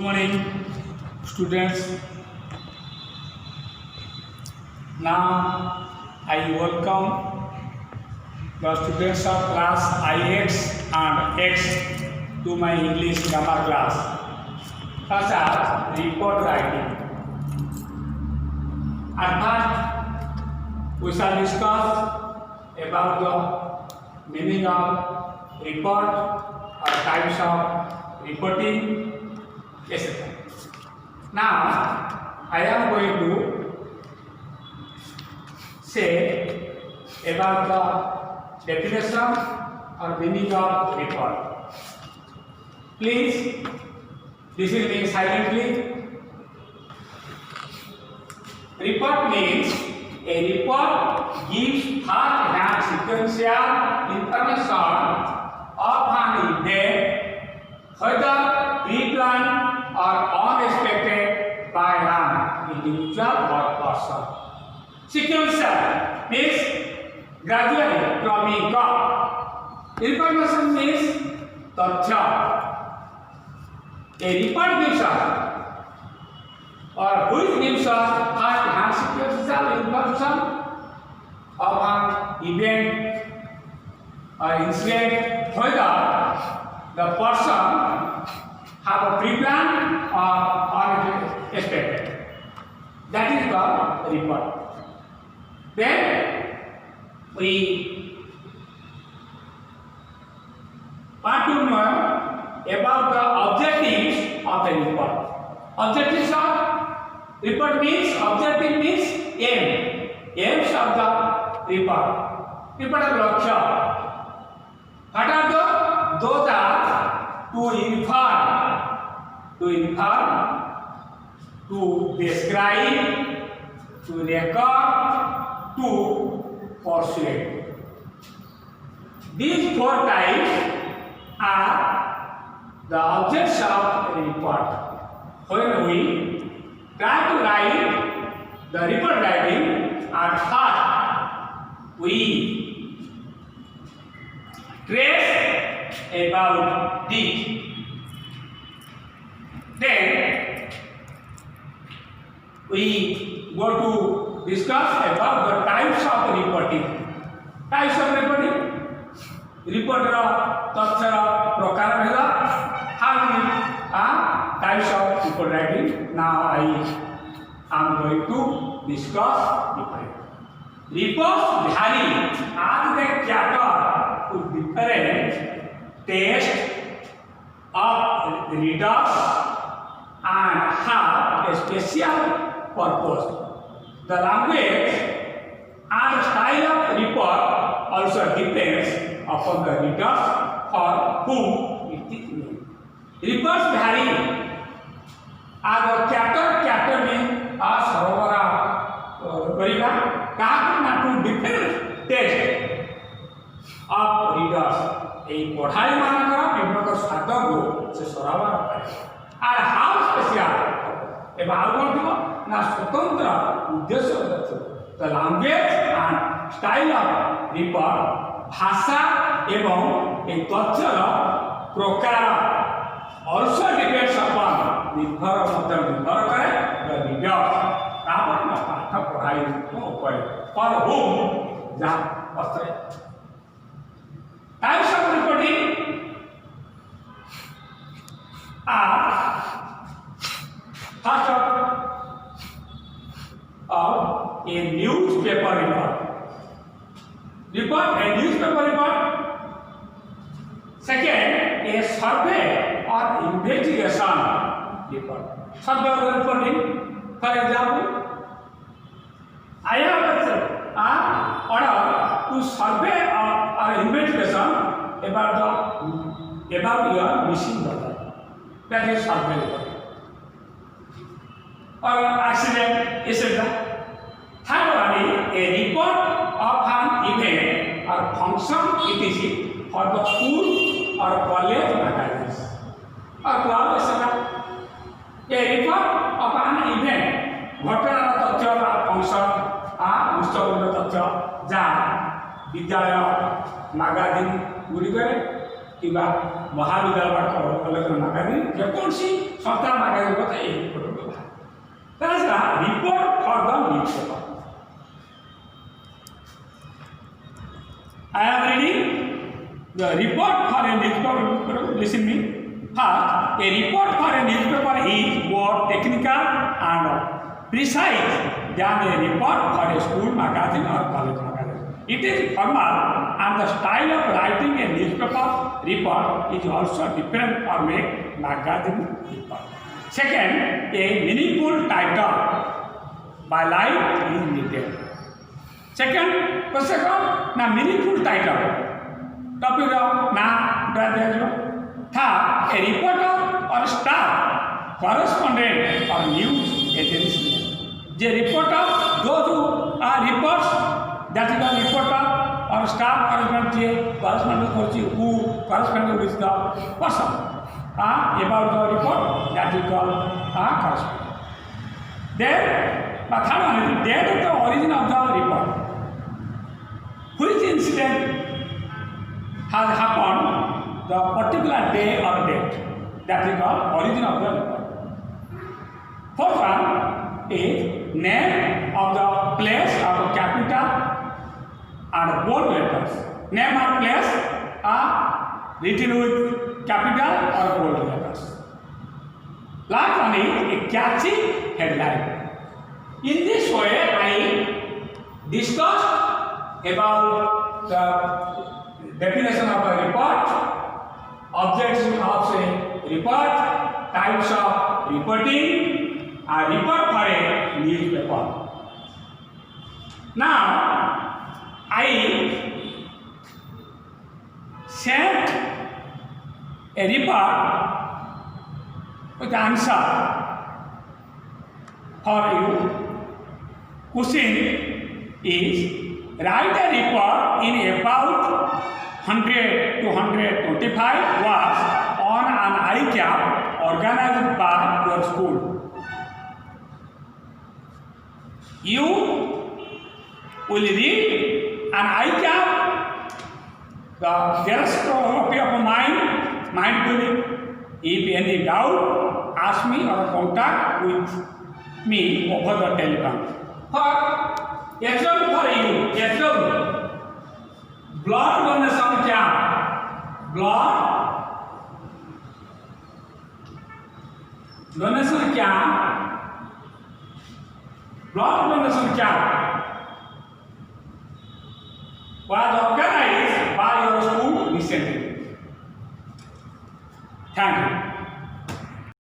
morning, students. Now I welcome the students of class IX and X to my English grammar class. First as report writing. At first, we shall discuss about the meaning of report or types of reporting, etc. Now, I am going to say about the definition or meaning of report. Please listen me silently. Report means a report gives first-hand sequential information of an event, whether pre-planned or unexpected by an individual or person. Sequential means gradually coming up. Information means tathya. A report gives us or which gives us first-hand sequential information of an event or incident, whether the person have a pre-planned or unexpected. That is the report. Then we want to know about the objectives of the report. Objectives of report means objective means aim. Aims of the report. Report of lakshya. What are those are to inform, to describe, to record, to persuade. These four types are the objects of the report. When we try to write the report writing, at first we trace about this. Then we go to discuss about the types of reporting. Types of reporting. Report तथ्य प्रकार भेद. How many types of report writing? Now I am going to discuss different. Reports vary as they cater to different tastes of readers and have a special purpose. The language and style of report also depends upon the readers for whom it is made. Reports vary. As cater means sarvara kariba kaha to different taste of readers. এই পঢ়াই মানকৰ বিভিন্ন স্বাদক সে সরাবার পায় আর how special এবং আর কোন দিব না স্বতন্ত্র উদ্দেশ্য আছে the language and style of report ভাষা এবং এই তথ্যর প্রকার অলসো ডিপেন্ডস অপন নির্ভর করে দ্য রিডার তারপর না পাঠ পড়াই উপরে ফর হোম যা অর্থে types of reporting are first of a newspaper report. A newspaper report. Second, a survey or investigation report. Survey or reporting. For example, I have order to survey or investigation about your missing brother. That is survey report. Or accident, etc. Third one is a report of an event or function etc. for the school or college matters or club, etc. A report of an event, ঘটনার তথ্য বা function গুরুত্বপূর্ণ তথ্য যা বিদ্যালয় magazine গুড়িকরে কিংবা মহাবিদ্যালয় কলেজ ম্যাগাজিন যেকୌଣସି Santa magazine ko tayo report ko. That's a report for the newspaper. I am reading the report for a newspaper. Listen me. First, a report for a newspaper is more technical and precise than a report for a school magazine or college magazine. It is formal, and the style of writing a newspaper report is also different from a magazine report. Second, a meaningful title by life is needed. Second, now meaningful title. Topic now, third, a reporter or staff, correspondent or news agency. The reporter, those who are reports, that is the reporter or staff correspondent who correspondent with the person about the report, that is called correspondent. Then, the third one is the date of the origin of the report. Which incident has happened the particular day or date, that is the origin of the report. Fourth one is name of the place of the capital and bold letters. Name or place are written with capital or bold letters. Last one is a catchy headline. In this way, I discussed about the definition of a report, objects of a report, types of reporting, a report for a newspaper. Now, I sent a report with answer for you. Question is, write a report in about 100 to 125 words on an ICAP organized by your school. You will read an ICAP, the there's copy of mind building. If any doubt, ask me or contact with me over the telephone. For example, for you, example, blood donation camp, blood donation camp, blood donation camp was organized by your school recently. Thank you.